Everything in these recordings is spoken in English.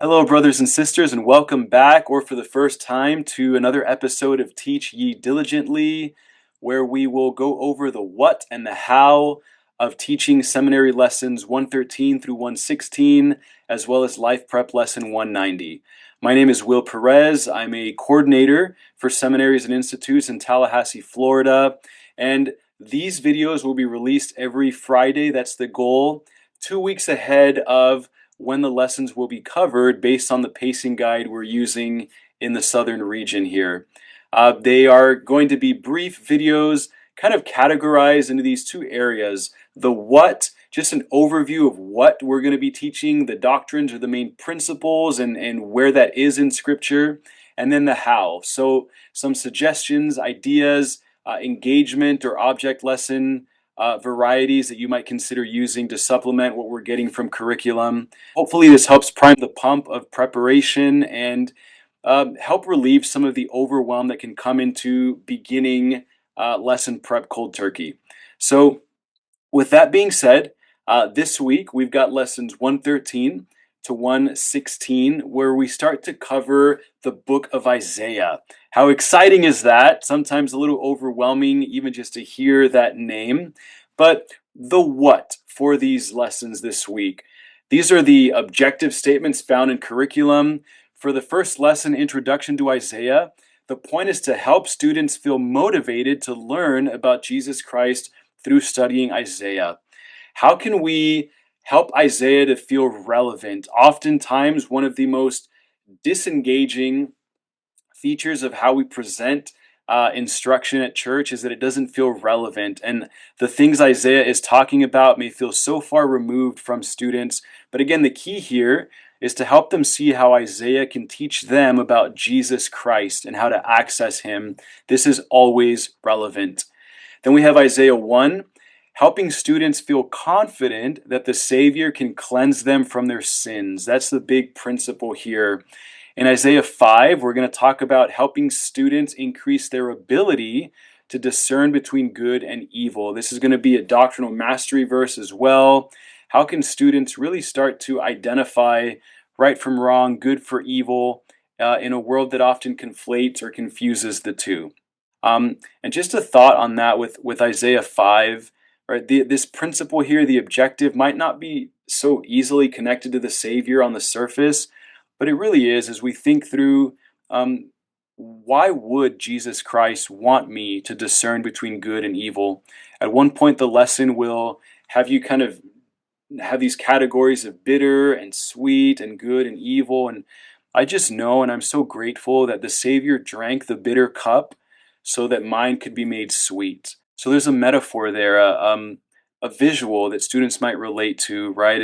Hello, brothers and sisters, and welcome back, or for the first time, to another episode of Teach Ye Diligently, where we will go over the what and the how of teaching seminary lessons 113 through 116, as well as Life Prep Lesson 190. My name is Will Perez. I'm a coordinator for Seminaries and Institutes in Tallahassee, Florida, and these videos will be released every Friday. That's the goal, 2 weeks ahead of when the lessons will be covered based on the pacing guide we're using in the southern region here. They are going to be brief videos, kind of categorized into these two areas. The what, just an overview of what we're going to be teaching, the doctrines or the main principles and where that is in Scripture, and then the how. So some suggestions, ideas, engagement or object lesson varieties that you might consider using to supplement what we're getting from curriculum. Hopefully this helps prime the pump of preparation and help relieve some of the overwhelm that can come into beginning lesson prep cold turkey. So with that being said, this week we've got lessons 113 to 116, where we start to cover the book of Isaiah. How exciting is that? Sometimes a little overwhelming even just to hear that name. But the what for these lessons this week. These are the objective statements found in curriculum. For the first lesson, Introduction to Isaiah, the point is to help students feel motivated to learn about Jesus Christ through studying Isaiah. How can we help Isaiah to feel relevant? Oftentimes, one of the most disengaging features of how we present instruction at church is that it doesn't feel relevant. And the things Isaiah is talking about may feel so far removed from students. But again, the key here is to help them see how Isaiah can teach them about Jesus Christ and how to access him. This is always relevant. Then we have Isaiah 1, helping students feel confident that the Savior can cleanse them from their sins. That's the big principle here. In Isaiah 5, we're going to talk about helping students increase their ability to discern between good and evil. This is going to be a doctrinal mastery verse as well. How can students really start to identify right from wrong, good for evil, in a world that often conflates or confuses the two? And just a thought on that with Isaiah 5, right? This principle here, the objective, might not be so easily connected to the Savior on the surface, but it really is as we think through why would Jesus Christ want me to discern between good and evil? At one point, the lesson will have you kind of have these categories of bitter and sweet and good and evil. And I just know, and I'm so grateful that the Savior drank the bitter cup so that mine could be made sweet. So there's a metaphor there, a visual that students might relate to, right?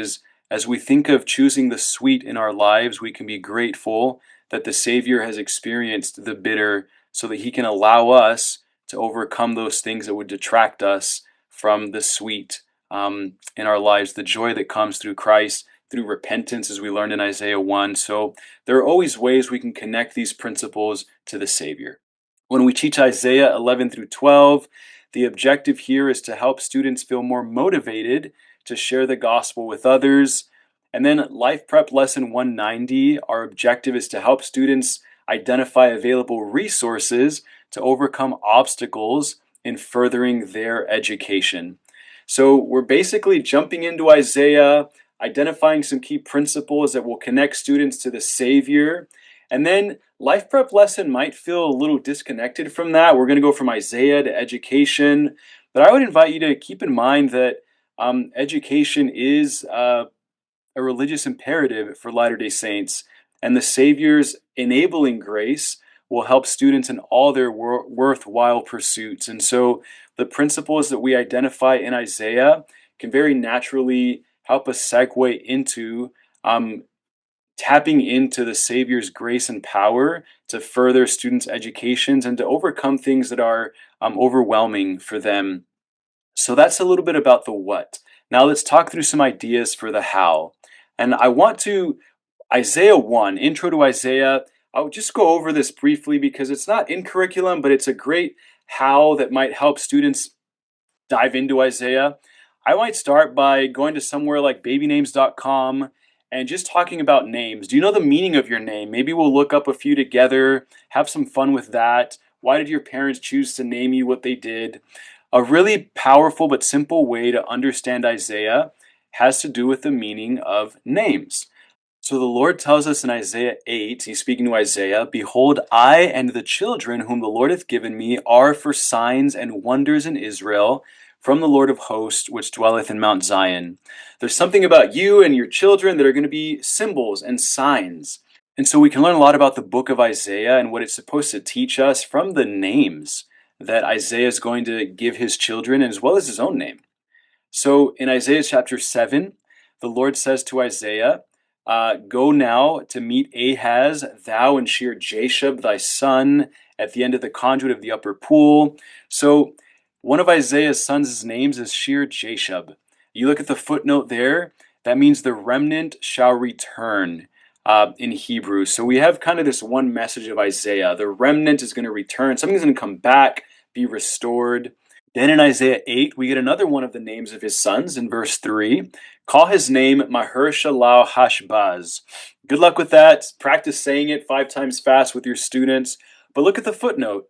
As we think of choosing the sweet in our lives, we can be grateful that the Savior has experienced the bitter so that he can allow us to overcome those things that would detract us from the sweet in our lives, the joy that comes through Christ, through repentance, as we learned in Isaiah 1. So there are always ways we can connect these principles to the Savior. When we teach Isaiah 11 through 12, the objective here is to help students feel more motivated to share the gospel with others. And then Life Prep Lesson 190, our objective is to help students identify available resources to overcome obstacles in furthering their education. So we're basically jumping into Isaiah, identifying some key principles that will connect students to the Savior. And then Life Prep lesson might feel a little disconnected from that. We're going to go from Isaiah to education. But I would invite you to keep in mind that education is a religious imperative for Latter-day Saints, and the Savior's enabling grace will help students in all their worthwhile pursuits. And so the principles that we identify in Isaiah can very naturally help us segue into tapping into the Savior's grace and power to further students' educations and to overcome things that are overwhelming for them. So that's a little bit about the what. Now let's talk through some ideas for the how. And I want to, Isaiah 1, Intro to Isaiah, I'll just go over this briefly because it's not in curriculum, but it's a great how that might help students dive into Isaiah. I might start by going to somewhere like babynames.com and just talking about names. Do you know the meaning of your name? Maybe we'll look up a few together, have some fun with that. Why did your parents choose to name you what they did? A really powerful but simple way to understand Isaiah has to do with the meaning of names. So the Lord tells us in Isaiah 8, he's speaking to Isaiah, "Behold, I and the children whom the Lord hath given me are for signs and wonders in Israel from the Lord of hosts, which dwelleth in Mount Zion." There's something about you and your children that are going to be symbols and signs. And so we can learn a lot about the book of Isaiah and what it's supposed to teach us from the names that Isaiah is going to give his children as well as his own name. So in Isaiah chapter 7, the Lord says to Isaiah, "Go now to meet Ahaz, thou and Shear Jashub, thy son, at the end of the conduit of the upper pool." So one of Isaiah's sons' names is Shear Jashub. You look at the footnote there, that means the remnant shall return in Hebrew. So we have kind of this one message of Isaiah. The remnant is going to return. Something's going to come back, be restored. Then in Isaiah 8, we get another one of the names of his sons in verse 3. Call his name Maher-shalal-Hashbaz. Good luck with that. Practice saying it 5 times fast with your students. But look at the footnote.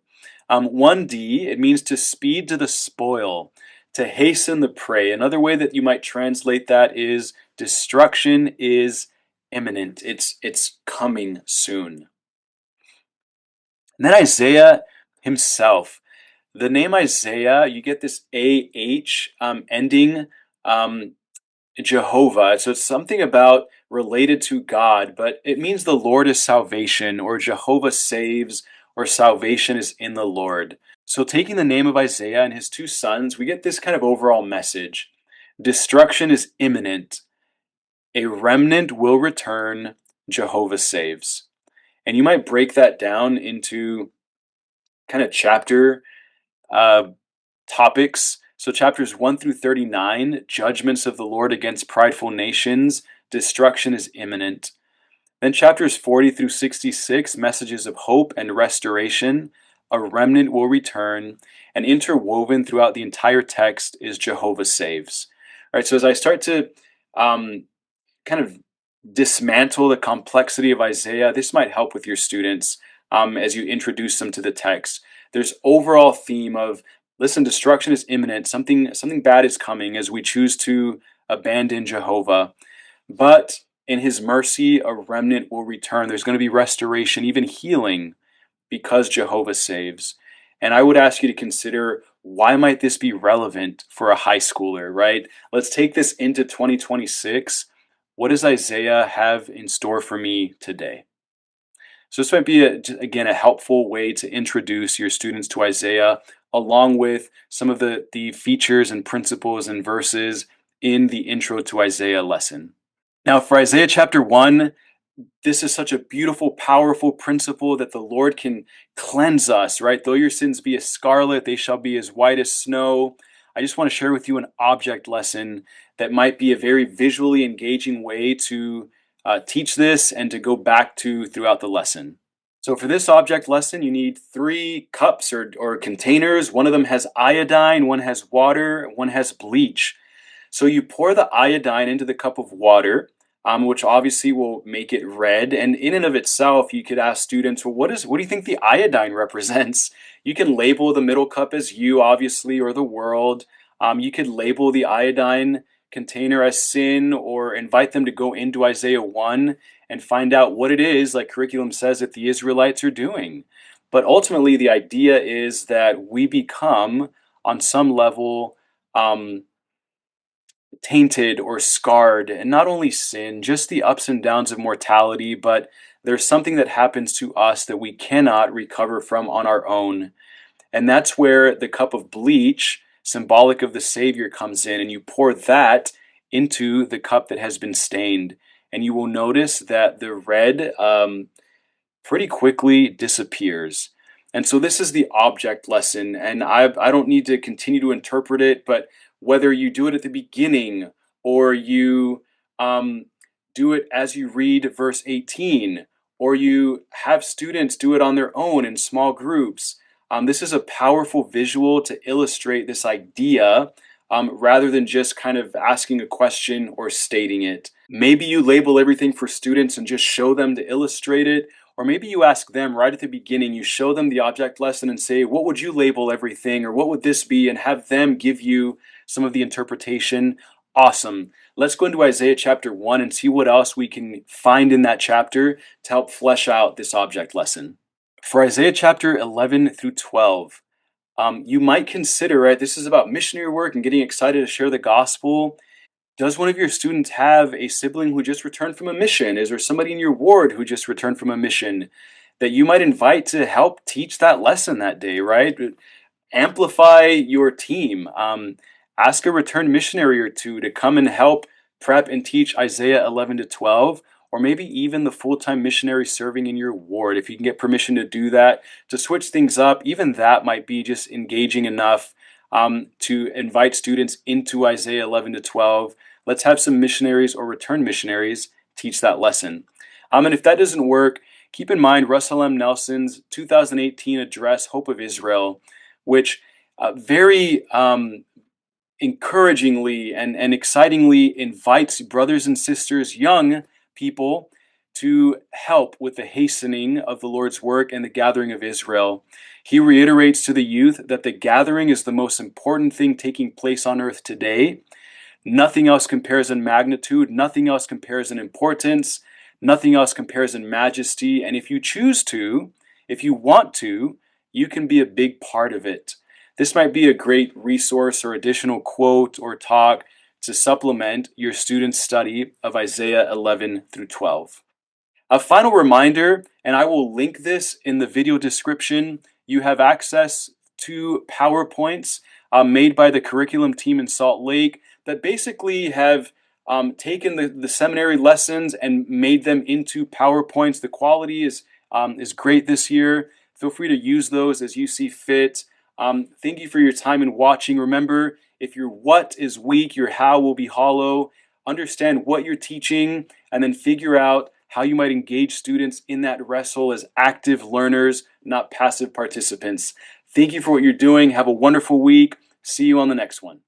1D, it means to speed to the spoil, to hasten the prey. Another way that you might translate that is destruction is imminent. It's coming soon. And then Isaiah himself. The name Isaiah, you get this AH ending Jehovah. So it's something about related to God, but it means the Lord is salvation, or Jehovah saves, or salvation is in the Lord. So taking the name of Isaiah and his 2 sons, we get this kind of overall message. Destruction is imminent. A remnant will return. Jehovah saves. And you might break that down into kind of chapter topics. So chapters 1 through 39, judgments of the Lord against prideful nations, destruction is imminent. Then chapters 40 through 66, messages of hope and restoration, a remnant will return, and interwoven throughout the entire text is Jehovah saves. All right, so as I start to kind of dismantle the complexity of Isaiah, this might help with your students as you introduce them to the text. There's overall theme of, listen, destruction is imminent. Something bad is coming as we choose to abandon Jehovah. But in his mercy, a remnant will return. There's going to be restoration, even healing, because Jehovah saves. And I would ask you to consider, why might this be relevant for a high schooler, right? Let's take this into 2026. What does Isaiah have in store for me today? So this might be, again, a helpful way to introduce your students to Isaiah, along with some of the features and principles and verses in the Intro to Isaiah lesson. Now, for Isaiah chapter 1, this is such a beautiful, powerful principle that the Lord can cleanse us, right? Though your sins be as scarlet, they shall be as white as snow. I just want to share with you an object lesson that might be a very visually engaging way to teach this and to go back to throughout the lesson. So for this object lesson, you need 3 cups or containers. One of them has iodine, one has water, one has bleach. So you pour the iodine into the cup of water, which obviously will make it red. And in and of itself, you could ask students, well, what do you think the iodine represents? You can label the middle cup as you, obviously, or the world. You could label the iodine container as sin, or invite them to go into Isaiah 1 and find out what it is, like curriculum says, that the Israelites are doing. But ultimately, the idea is that we become, on some level, tainted or scarred, and not only sin, just the ups and downs of mortality, but there's something that happens to us that we cannot recover from on our own. And that's where the cup of bleach, symbolic of the Savior, comes in, and you pour that into the cup that has been stained. And you will notice that the red pretty quickly disappears. And so this is the object lesson, and I don't need to continue to interpret it, but whether you do it at the beginning or you do it as you read verse 18, or you have students do it on their own in small groups, this is a powerful visual to illustrate this idea rather than just kind of asking a question or stating it. Maybe you label everything for students and just show them to illustrate it. Or maybe you ask them right at the beginning, you show them the object lesson and say, what would you label everything? Or what would this be? And have them give you some of the interpretation. Awesome. Let's go into Isaiah chapter 1 and see what else we can find in that chapter to help flesh out this object lesson. For Isaiah chapter 11 through 12, you might consider, right, this is about missionary work and getting excited to share the gospel. Does one of your students have a sibling who just returned from a mission? Is there somebody in your ward who just returned from a mission that you might invite to help teach that lesson that day, right? Amplify your team. Ask a returned missionary or two to come and help prep and teach Isaiah 11 to 12, or maybe even the full-time missionary serving in your ward. If you can get permission to do that, to switch things up, even that might be just engaging enough to invite students into Isaiah 11 to 12. Let's have some missionaries or returned missionaries teach that lesson. And if that doesn't work, keep in mind Russell M. Nelson's 2018 address, Hope of Israel, which very encouragingly and excitingly invites brothers and sisters, young people, to help with the hastening of the Lord's work and the gathering of Israel. He reiterates to the youth that the gathering is the most important thing taking place on earth today. Nothing else compares in magnitude, nothing else compares in importance, nothing else compares in majesty. And if you choose to, if you want to, you can be a big part of it. This might be a great resource or additional quote or talk to supplement your students' study of Isaiah 11 through 12. A final reminder, and I will link this in the video description, you have access to PowerPoints made by the curriculum team in Salt Lake that basically have taken the seminary lessons and made them into PowerPoints. The quality is great this year. Feel free to use those as you see fit. Thank you for your time in watching. Remember, if your what is weak, your how will be hollow. Understand what you're teaching and then figure out how you might engage students in that wrestle as active learners, not passive participants. Thank you for what you're doing. Have a wonderful week. See you on the next one.